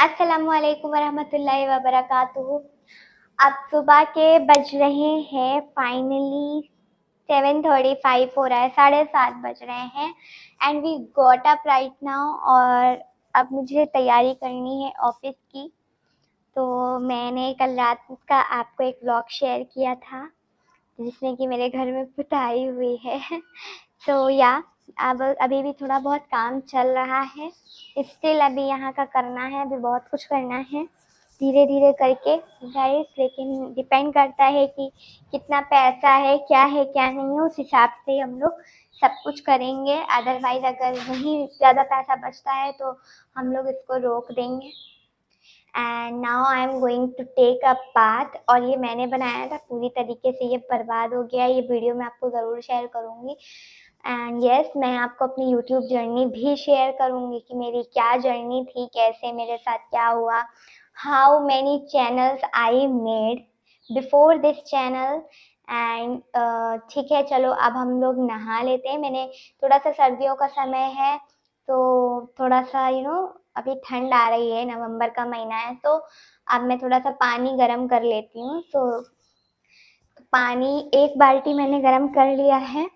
अस्सलामुअलैकुम वरहमतुल्लाहि वबरकातुहू। अब सुबह के बज रहे हैं फाइनली 7:35 हो रहा है, 7:30 बज रहे हैं and we got up right now. और अब मुझे तैयारी करनी है ऑफिस की। तो मैंने कल रात का आपको एक व्लॉग शेयर किया था जिसमें कि मेरे घर में पिटाई हुई है। तो या अब अभी भी थोड़ा बहुत काम चल रहा है, स्टिल अभी यहाँ का करना है, अभी बहुत कुछ करना है धीरे धीरे करके गाइस। लेकिन डिपेंड करता है कि कितना पैसा है, क्या नहीं है, उस हिसाब से हम लोग सब कुछ करेंगे। अदरवाइज अगर नहीं ज़्यादा पैसा बचता है तो हम लोग इसको रोक देंगे। And now I am going to take a bath. और ये मैंने बनाया था, पूरी तरीके से ये बर्बाद हो गया। ये वीडियो मैं आपको ज़रूर शेयर करूँगी। एंड यस, मैं आपको अपनी यूट्यूब जर्नी भी शेयर करूँगी कि मेरी क्या जर्नी थी, कैसे मेरे साथ क्या हुआ, how many channels I made before this channel. And ठीक है, चलो अब हम लोग नहा लेते हैं। मैंने थोड़ा सा, सर्दियों का समय है तो थोड़ा सा अभी ठंड आ रही है, नवंबर का महीना है, तो अब मैं थोड़ा सा पानी गर्म कर लेती हूँ। तो पानी एक बाल्टी मैंने गर्म कर लिया है,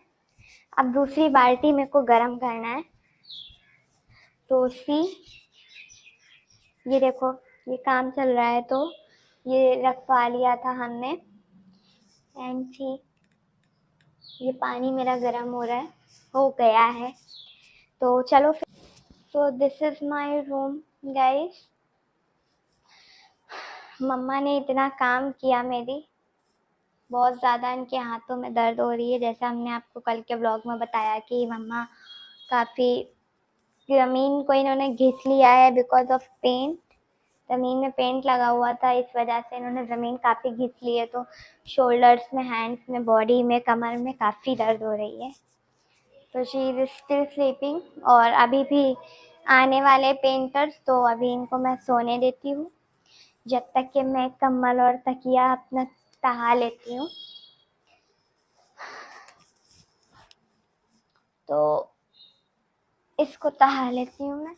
अब दूसरी बाल्टी मेरे को गर्म करना है। तो ये देखो, ये काम चल रहा है तो ये रखवा लिया था हमने। एंड सी, ये पानी मेरा गर्म हो रहा है, हो गया है। तो चलो फिर। तो this is my room guys. मम्मा ने इतना काम किया, मेरी बहुत ज़्यादा इनके हाथों में दर्द हो रही है। जैसा हमने आपको कल के ब्लॉग में बताया कि मम्मा काफ़ी ज़मीन को इन्होंने घिस लिया है बिकॉज ऑफ पेंट। ज़मीन में पेंट लगा हुआ था, इस वजह से इन्होंने ज़मीन काफ़ी घिस ली है। तो शोल्डर्स में, हैंड्स में, बॉडी में, कमर में काफ़ी दर्द हो रही है। तो शी इज स्टिल स्लीपिंग। और अभी भी आने वाले पेंटर्स, तो अभी इनको मैं सोने देती हूँ जब तक कि मैं कम्बल और तकिया अपना तहा लेती हूँ। तो इसको तहा लेती हूँ मैं।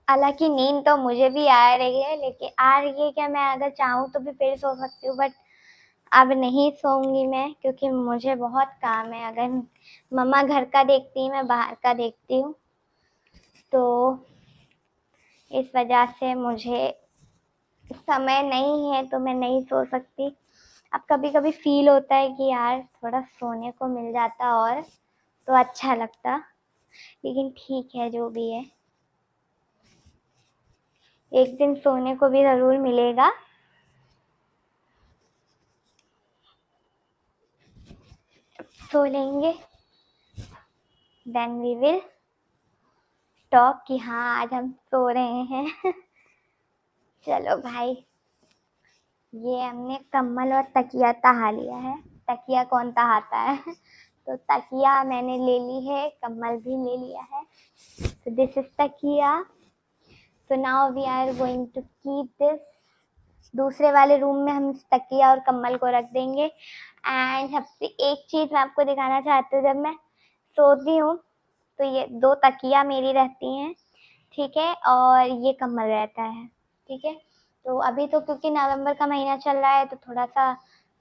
हालांकि नींद तो मुझे भी आ रही है, लेकिन आ रही है क्या, मैं अगर चाहूँ तो भी फिर सो सकती हूँ, बट अब नहीं सोऊंगी मैं क्योंकि मुझे बहुत काम है। अगर मम्मा घर का देखती है, मैं बाहर का देखती हूँ, तो इस वजह से मुझे समय नहीं है तो मैं नहीं सो सकती। अब कभी कभी फील होता है कि यार थोड़ा सोने को मिल जाता और तो अच्छा लगता, लेकिन ठीक है जो भी है, एक दिन सोने को भी ज़रूर मिलेगा। सो लेंगे, देन वी विल टॉक कि हाँ आज हम सो रहे हैं। चलो भाई, ये हमने कम्बल और तकिया तहा लिया है। तकिया कौन तहाता है? तो तकिया मैंने ले ली है, कम्बल भी ले लिया है। तो दिस इज तकिया। So now we are going to keep this. दूसरे वाले रूम में हम तकिया और कम्बल को रख देंगे। एंड सबसे एक चीज़ मैं आपको दिखाना चाहती हूँ, जब मैं सोती हूँ तो ये 2 तकिया मेरी रहती हैं, ठीक है, और ये कम्बल रहता है, ठीक है। तो अभी तो क्योंकि नवंबर का महीना चल रहा है तो थोड़ा सा,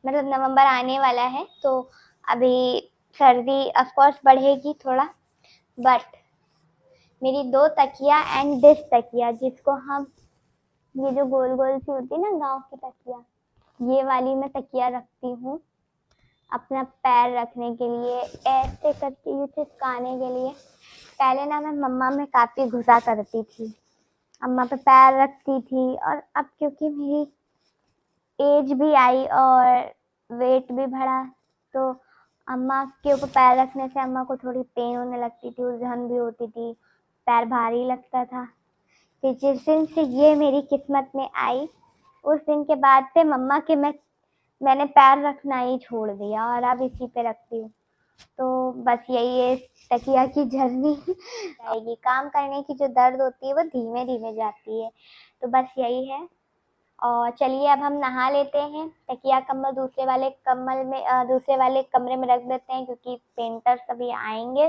मतलब नवंबर आने वाला है तो अभी सर्दी ऑफ कोर्स बढ़ेगी थोड़ा, बट मेरी 2 तकिया एंड दिस तकिया, जिसको हम, ये जो गोल गोल सी होती है ना गाँव की तकिया, ये वाली मैं तकिया रखती हूँ अपना पैर रखने के लिए, ऐसे करती हूँ चिपकाने के लिए। पहले ना मैं मम्मा में काफ़ी घुसा करती थी, अम्मा पे पैर रखती थी, और अब क्योंकि मेरी एज भी आई और वेट भी बढ़ा तो अम्मा के ऊपर पैर रखने से अम्मा को थोड़ी पेन होने लगती थी, उलझन भी होती थी, पैर भारी लगता था। फिर जिस दिन से ये मेरी किस्मत में आई, उस दिन के बाद से मम्मा के मैंने पैर रखना ही छोड़ दिया और अब इसी पे रखती हूँ। तो बस यही है तकिया की जर्नी। जाएगी, काम करने की जो दर्द होती है वो धीमे धीमे जाती है। तो बस यही है। और चलिए अब हम नहा लेते हैं। तकिया कम्बल दूसरे वाले कमरे में रख देते हैं क्योंकि पेंटर्स अभी आएंगे।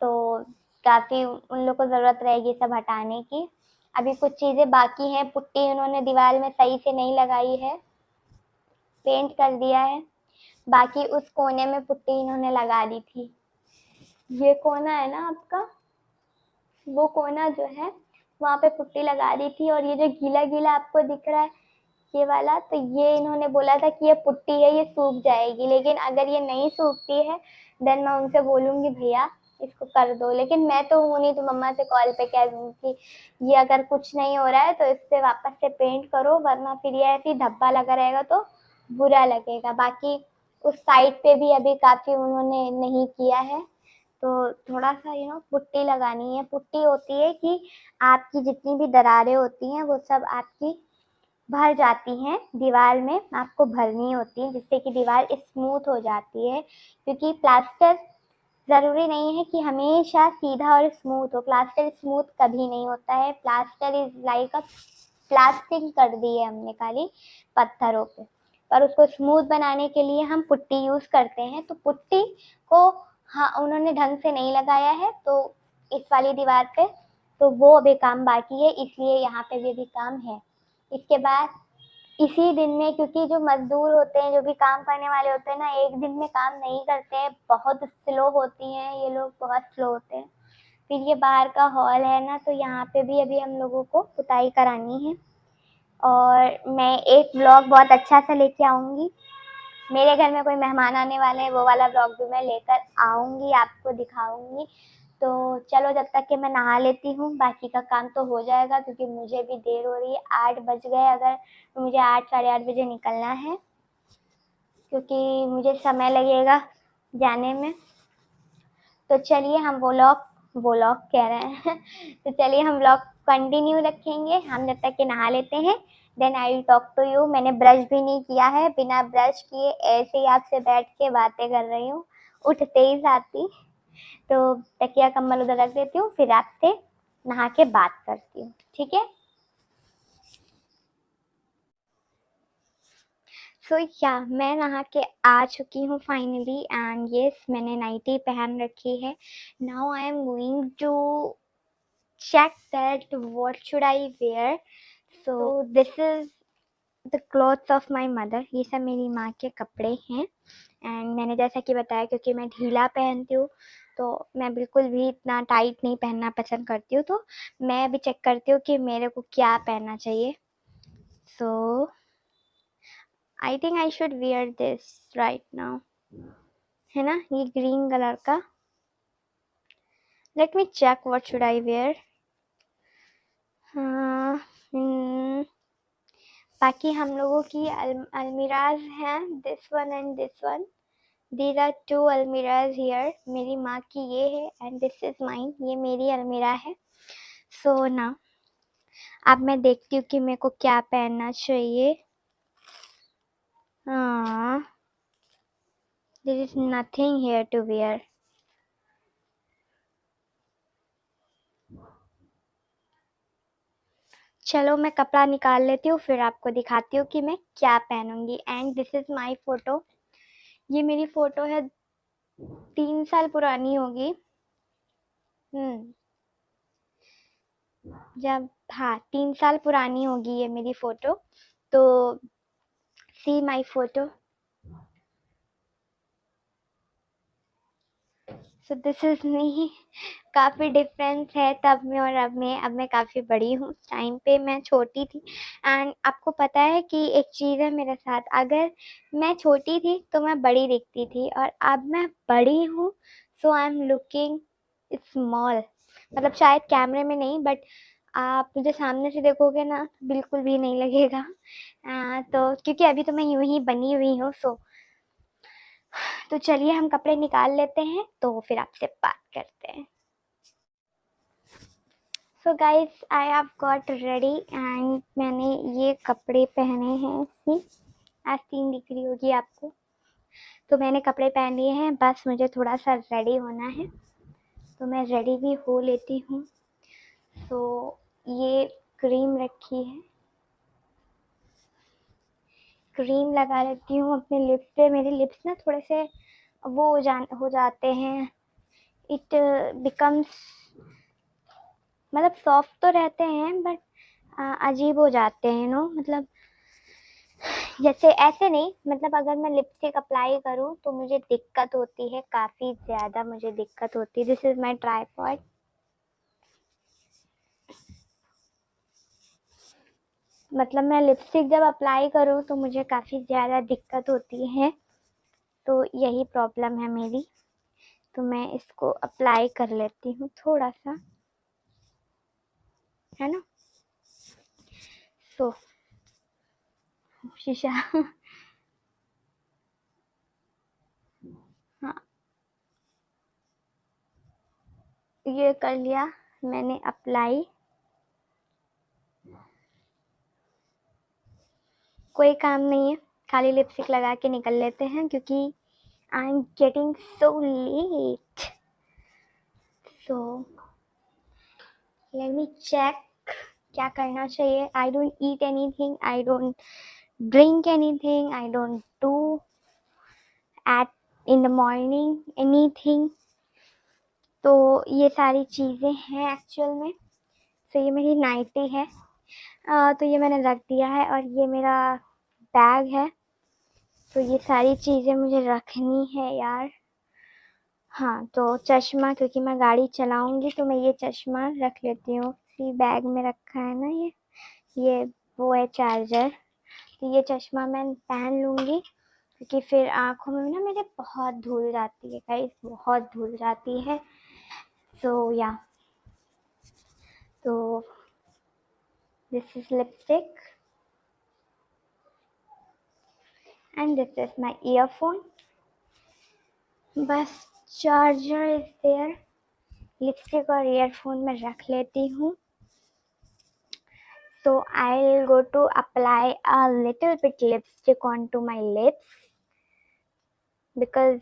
तो काफ़ी उन लोग को ज़रूरत रहेगी सब हटाने की। अभी कुछ चीज़ें बाकी हैं, पुट्टी उन्होंने दीवार में सही से नहीं लगाई है, पेंट कर दिया है। बाकी उस कोने में पुट्टी इन्होंने लगा दी थी। ये कोना है ना आपका, वो कोना जो है वहाँ पे पुट्टी लगा दी थी। और ये जो गीला गीला आपको दिख रहा है ये वाला, तो ये इन्होंने बोला था कि ये पुट्टी है, ये सूख जाएगी, लेकिन अगर ये नहीं सूखती है देन मैं उनसे बोलूँगी भैया इसको कर दो। लेकिन मैं तो हूँ नहीं, तो मम्मा से कॉल पे कह दूँगी कि ये अगर कुछ नहीं हो रहा है तो इससे वापस से पेंट करो, वरना फिर ये ऐसे ही धब्बा लगा रहेगा तो बुरा लगेगा। बाकी उस साइड पे भी अभी काफ़ी उन्होंने नहीं किया है, तो थोड़ा सा पुट्टी लगानी है। पुट्टी होती है कि आपकी जितनी भी दरारें होती हैं वो सब आपकी भर जाती हैं दीवार में, आपको भरनी होती है जिससे कि दीवार स्मूथ हो जाती है। क्योंकि प्लास्टर ज़रूरी नहीं है कि हमेशा सीधा और स्मूथ हो, प्लास्टर स्मूथ कभी नहीं होता है। Plaster is like a plastering कर दी है हमने खाली पत्थरों पे, पर उसको स्मूथ बनाने के लिए हम पुट्टी यूज़ करते हैं। तो पुट्टी को हाँ उन्होंने ढंग से नहीं लगाया है तो इस वाली दीवार पे, तो वो अभी काम बाकी है, इसलिए यहाँ पे भी अभी काम है। इसके बाद इसी दिन में, क्योंकि जो मजदूर होते हैं, जो भी काम करने वाले होते हैं ना, एक दिन में काम नहीं करते हैं, बहुत स्लो होती हैं ये लोग, बहुत स्लो होते हैं। फिर ये बाहर का हॉल है ना, तो यहाँ पे भी अभी हम लोगों को पुताई करानी है। और मैं एक व्लॉग बहुत अच्छा सा लेके आऊँगी, मेरे घर में कोई मेहमान आने वाले हैं, वो वाला व्लॉग भी मैं लेकर आऊँगी, आपको दिखाऊँगी। तो चलो जब तक कि मैं नहा लेती हूँ, बाकी का काम तो हो जाएगा क्योंकि मुझे भी देर हो रही है। 8 बज गए, अगर तो मुझे 8 साढ़े 8 बजे निकलना है, क्योंकि मुझे समय लगेगा जाने में। तो चलिए हम व्लॉग कह रहे हैं तो चलिए हम व्लॉग कंटिन्यू रखेंगे, हम जब तक कि नहा लेते हैं। Then I will talk to you. मैंने ब्रश भी नहीं किया है, बिना ब्रश किए ऐसे ही आपसे बैठ के बातें कर रही हूँ, उठते ही साथी। तो तकिया कम्बल उधर रख देती हूँ, फिर आपसे नहा के बात करती हूँ, ठीक है। सो या मैं नहा के आ चुकी हूँ फाइनली, एंड यस मैंने नाइटी पहन रखी है। Now I am going to check that what should I wear. So this is the clothes of my mother. ये सब मेरी माँ के कपड़े हैं। एंड मैंने जैसा कि बताया, क्योंकि मैं ढीला पहनती हूँ तो मैं बिल्कुल भी इतना टाइट नहीं पहनना पसंद करती हूँ, तो मैं अभी चेक करती हूँ कि मेरे को क्या पहनना चाहिए। So I think I should wear this right now, है ना, ये ग्रीन कलर का। Let me check what should I wear. बाकी हम लोगों की अलमीराज हैं, this one and this one. These are 2 almirahs here. मेरी माँ की ये है एंड दिस इज माइन, ये मेरी अलमीरा है। सो ना अब मैं देखती हूँ कि मेरे को क्या पहनना चाहिए। There is nothing here to wear. चलो मैं कपड़ा निकाल लेती हूँ, फिर आपको दिखाती हूँ कि मैं क्या पहनूंगी। And this is my photo. ये मेरी फोटो है, 3 साल पुरानी होगी। जब हाँ 3 साल पुरानी होगी ये मेरी फोटो। तो see my photo. So this is me. काफ़ी डिफरेंस है तब में और अब मैं काफ़ी बड़ी हूँ। टाइम पे मैं छोटी थी। एंड आपको पता है कि एक चीज़ है मेरे साथ, अगर मैं छोटी थी तो मैं बड़ी दिखती थी, और अब मैं बड़ी हूँ सो आई एम लुकिंग स्मॉल। मतलब शायद कैमरे में नहीं, बट आप मुझे सामने से देखोगे ना बिल्कुल भी नहीं लगेगा। तो क्योंकि अभी तो मैं यूं ही बनी हुई हूँ। तो चलिए हम कपड़े निकाल लेते हैं, तो फिर आपसे बात करते हैं। So guys I have got ready and मैंने ये कपड़े पहने हैं। सी आस्तीन दिख रही होगी आपको। तो मैंने कपड़े पहन लिए हैं, बस मुझे थोड़ा सा रेडी होना है, तो मैं रेडी भी हो लेती हूँ। तो ये क्रीम रखी है, क्रीम लगा लेती हूँ अपने लिप्स पे। मेरे लिप्स ना थोड़े से वो हो जाते हैं, इट बिकम्स मतलब सॉफ्ट तो रहते हैं बट अजीब हो जाते हैं नो, मतलब जैसे ऐसे नहीं, मतलब अगर मैं लिपस्टिक अप्लाई करूँ तो मुझे दिक्कत होती है, काफ़ी ज़्यादा मुझे दिक्कत होती है। This is my tripod. मतलब मैं लिपस्टिक जब अप्लाई करूँ तो मुझे काफ़ी ज़्यादा दिक्कत होती है, तो यही प्रॉब्लम है मेरी। तो मैं इसको अप्लाई कर लेती हूँ थोड़ा सा, है ना। सो शीशा हाँ, ये कर लिया मैंने अप्लाई। कोई काम नहीं है, खाली लिपस्टिक लगा के निकल लेते हैं क्योंकि I am getting so late. So let me check क्या करना चाहिए। I don't eat anything, I don't drink anything, I don't do at in the morning anything. तो ये सारी चीज़ें हैं एक्चुअल में। तो ये मेरी नाइटी है, तो ये मैंने रख दिया है, और ये मेरा बैग है। तो ये सारी चीज़ें मुझे रखनी है यार। हाँ, तो चश्मा, क्योंकि मैं गाड़ी चलाऊंगी तो मैं ये चश्मा रख लेती हूँ। इसी बैग में रखा है ना ये वो है चार्जर। तो ये चश्मा मैं पहन लूँगी क्योंकि फिर आँखों में ना मेरे बहुत धूल जाती है गाइस, बहुत धूल जाती है। सो या, तो this is lipstick and this is my earphone. बस चार्जर इज देयर, लिपस्टिक और ईयरफोन में रख लेती हूँ। So I'll go to apply a little bit lipstick onto my lips because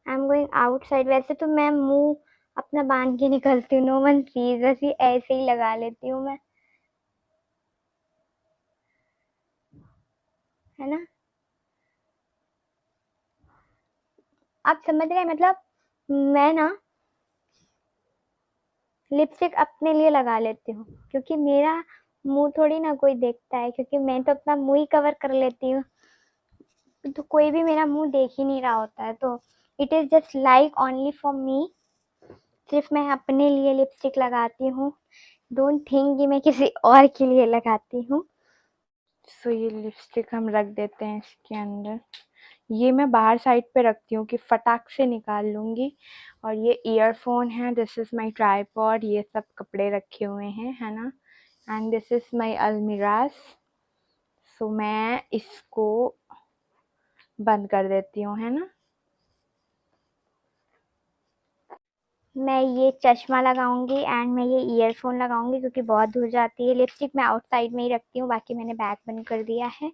I'm going outside. वैसे तो मैं मुंह अपना बांध के निकलती हूँ, no one sees, वैसे ऐसे ही लगा लेती हूँ मैं, है ना। आप समझ रहे हैं, मतलब मैं ना लिपस्टिक अपने लिए लगा लेती हूँ क्योंकि मेरा मुंह थोड़ी ना कोई देखता है, क्योंकि मैं तो अपना मुंह ही कवर कर लेती हूँ, तो कोई भी मेरा मुंह देख ही नहीं रहा होता है। तो it is just like only for me, सिर्फ मैं अपने लिए लिपस्टिक लगाती हूँ। डोंट थिंक कि मैं किसी और के लिए लगाती हूँ। सो ये लिपस्टिक हम रख देते हैं इसके अंदर। ये मैं बाहर साइड पे रखती हूँ कि फटाक से निकाल लूँगी। और ये ईयरफोन है, दिस इज़ माई ट्राईपॉड, ये सब कपड़े रखे हुए हैं, है ना। And this is my almirahs. सो मैं इसको बंद कर देती हूँ, है ना। मैं ये चश्मा लगाऊंगी एंड मैं ये ईयरफोन लगाऊंगी क्योंकि बहुत धुल जाती है। लिपस्टिक मैं आउटसाइड में ही रखती हूँ, बाकी मैंने बैग बंद कर दिया है।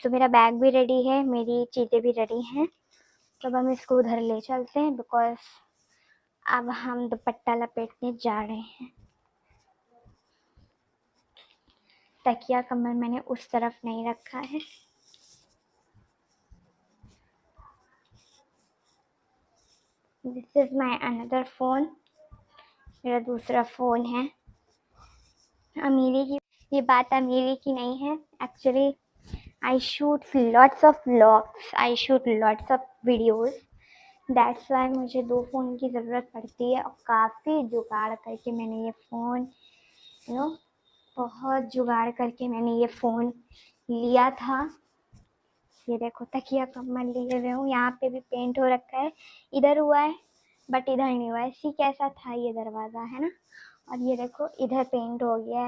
तो मेरा बैग भी रेडी है, मेरी चीज़ें भी रेडी हैं। तो अब हम इसको उधर ले चलते हैं बिकॉज अब हम दुपट्टा लपेटने जा रहे हैं। तकिया कम्बल मैंने उस तरफ नहीं रखा है। This is my another phone, मेरा दूसरा फ़ोन है। अमीरी की ये बात अमीरी की नहीं है, actually I shoot lots of vlogs, I shoot lots of videos. That's why मुझे दो फ़ोन की ज़रूरत पड़ती है, और काफ़ी जुगाड़ करके मैंने ये फ़ोन बहुत जुगाड़ करके मैंने ये फ़ोन लिया था। ये देखो तकिया कम्बल लिए हुए हूँ, यहाँ पे भी पेंट हो रखा है, इधर हुआ है बट इधर नहीं हुआ है। सी कैसा था ये दरवाज़ा, है ना। और ये देखो इधर पेंट हो गया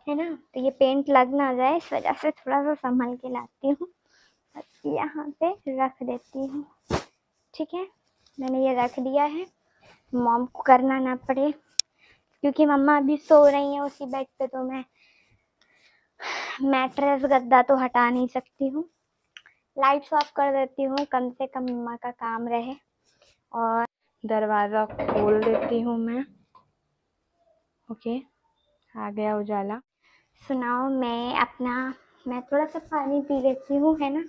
है ना। तो ये पेंट लग ना जाए इस वजह से थोड़ा सा संभल के लाती हूँ, यहाँ पे रख देती हूँ। ठीक है, मैंने ये रख दिया है, मॉम को करना ना पड़े क्योंकि मम्मा अभी सो रही हैं उसी बेड पे, तो मैं मैट्रेस गद्दा तो हटा नहीं सकती हूँ। लाइट्स ऑफ कर देती हूँ, कम से कम मम्मा का काम रहे। और दरवाज़ा खोल देती हूँ मैं। ओके, आ गया उजाला। सुनाओ, मैं थोड़ा सा पानी पी लेती हूँ, है ना।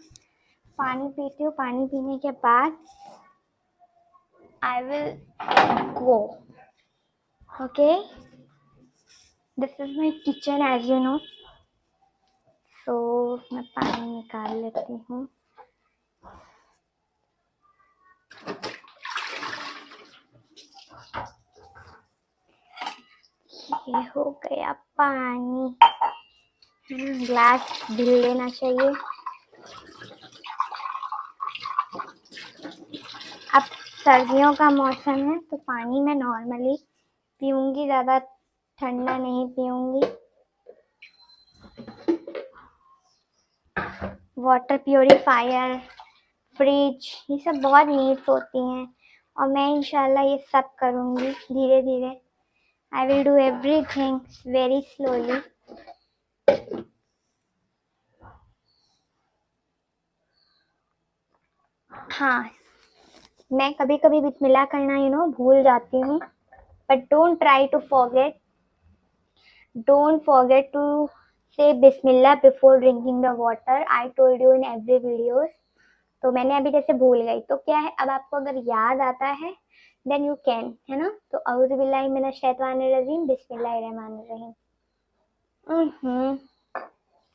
पानी पीती हूँ, पानी पीने के बाद I will go. Okay? This is my kitchen as you know. तो मैं पानी निकाल लेती हूँ। ये हो गया पानी, ग्लास ढील लेना चाहिए। अब सर्दियों का मौसम है तो पानी मैं नॉर्मली पीऊँगी, ज़्यादा ठंडा नहीं पीऊँगी। वाटर प्योरीफायर, फ्रिज, ये सब बहुत नीड्स होती हैं और मैं इंशाल्लाह ये सब करूँगी धीरे धीरे। I will do everything very slowly. हाँ, मैं कभी कभी बिस्मिल्लाह करना भूल जाती हूँ, but don't try to forget, don't forget to say बिस्मिल्लाह before drinking the water. I told you in every videos. तो मैंने अभी जैसे भूल गई तो क्या है, अब आपको अगर याद आता है देन यू कैन, है ना। तो औज़ु बिल्लाहि मिनश शैतानिर रजीम, बिस्मिल्लाहिर रहमानिर रहीम।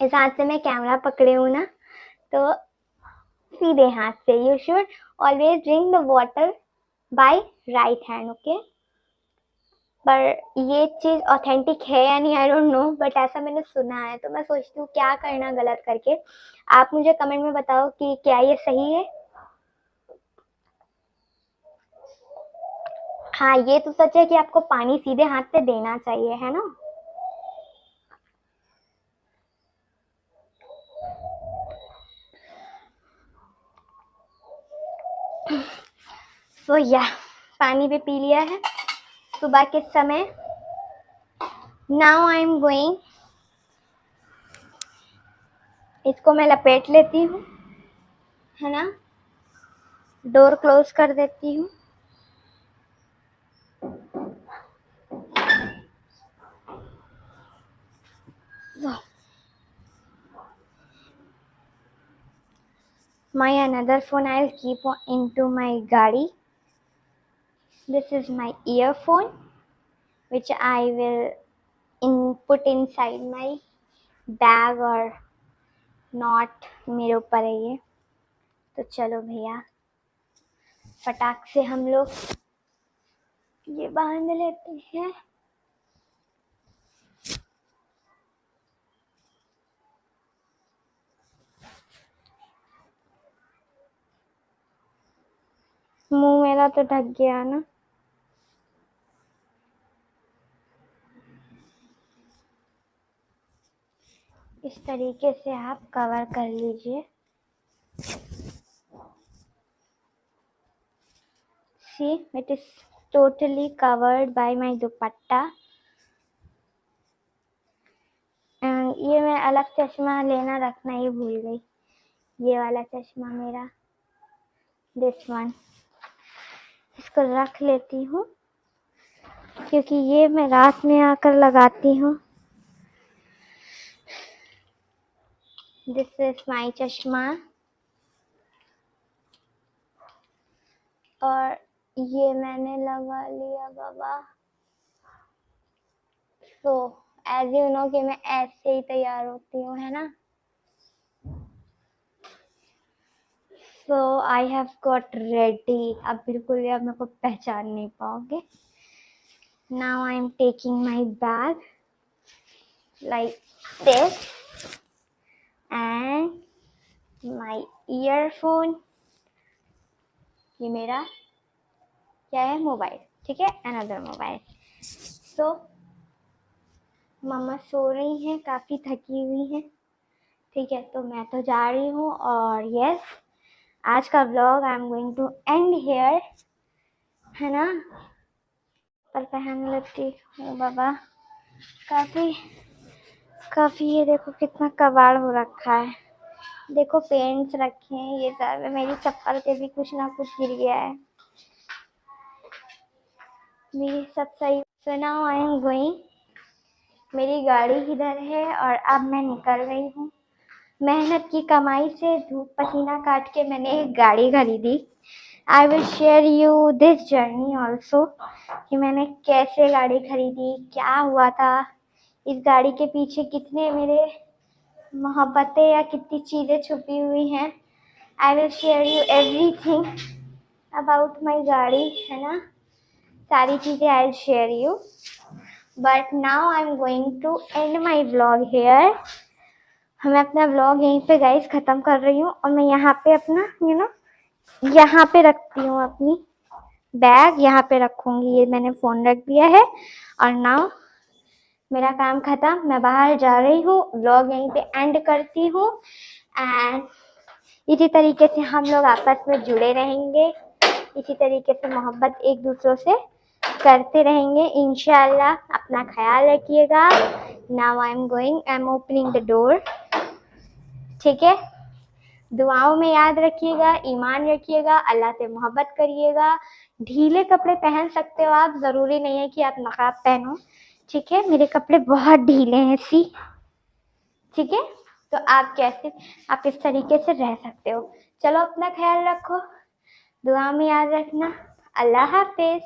इस हाथ से मैं कैमरा पकड़े हूँ ना, तो सीधे हाथ से। You should always drink the water bye right hand, okay. पर ये चीज़ ऑथेंटिक है या नहीं आई डोंट नो, बट ऐसा मैंने सुना है, तो मैं सोचती हूँ क्या करना गलत करके। आप मुझे कमेंट में बताओ कि क्या ये सही है। हाँ, ये तो सच है कि आपको पानी सीधे हाथ से देना चाहिए, है ना। तो या पानी भी पी लिया है सुबह के समय। नाउ आई एम गोइंग, इसको मैं लपेट लेती हूँ, है ना। डोर क्लोज कर देती हूँ। My another phone I'll keep into my gadi. This is my earphone, which I will put inside my bag or not, मेरे ऊपर है ये। तो चलो भैया, फटाक से हम लोग ये बांध लेते हैं। मुंह मेरा तो ढक गया ना। इस तरीके से आप कवर कर लीजिए। See, it is totally covered by my दुपट्टा। ये मैं अलग चश्मा लेना रखना ही भूल गई, ये वाला चश्मा मेरा, दिस वन। इसको रख लेती हूँ क्योंकि ये मैं रात में आकर लगाती हूँ। दिस इज माई चश्मा। और ये मैंने लगा लिया बाबा। सो एज यू नो कि मैं ऐसे ही तैयार होती हूँ, है ना। सो आई हैव गॉट रेडी। अब बिल्कुल भी आप मेरे को पहचान नहीं पाओगे। Now I am taking my bag like this and my earphone. ये मेरा क्या है, मोबाइल, ठीक है, अनदर मोबाइल। सो मम्मा सो रही हैं, काफ़ी थकी हुई हैं, ठीक है। तो मैं तो जा रही हूँ और यस, आज का vlog I am going to end here, है ना। पर पहन लेती हूँ बाबा। काफ़ी ये देखो कितना कबाड़ हो रखा है। देखो पेंट्स रखे हैं, ये सब मेरी चप्पल पे भी कुछ ना कुछ गिर गया है। मेरी सब सही। So now I am going. मेरी गाड़ी इधर है और अब मैं निकल रही हूँ। मेहनत की कमाई से धूप पसीना काट के मैंने एक गाड़ी खरीदी। आई will share you this journey also कि मैंने कैसे गाड़ी खरीदी, क्या हुआ था, इस गाड़ी के पीछे कितने मेरे मोहब्बतें या कितनी चीज़ें छुपी हुई हैं। I will share you everything about my गाड़ी, है ना, सारी चीज़ें I will share you. But now I am going to end my vlog here. मैं अपना व्लॉग यहीं पे गाइस ख़त्म कर रही हूँ और मैं यहाँ पे अपना यहाँ पे रखती हूँ अपनी बैग, यहाँ पे रखूँगी। ये मैंने फ़ोन रख दिया है और नाउ मेरा काम ख़त्म, मैं बाहर जा रही हूँ। व्लॉग यहीं पे एंड करती हूँ एंड इसी तरीके से हम लोग आपस में जुड़े रहेंगे, इसी तरीके से मोहब्बत एक दूसरों से करते रहेंगे इंशाल्लाह। अपना ख्याल रखिएगा। Now I am opening the door, ठीक है। दुआओं में याद रखिएगा, ईमान रखिएगा, अल्लाह से मोहब्बत करिएगा। ढीले कपड़े पहन सकते हो आप, ज़रूरी नहीं है कि आप नकाब पहनो, ठीक है। मेरे कपड़े बहुत ढीले हैं सी, ठीक है। तो आप इस तरीके से रह सकते हो। चलो अपना ख्याल रखो, दुआ में याद रखना। अल्लाह हाफिज़।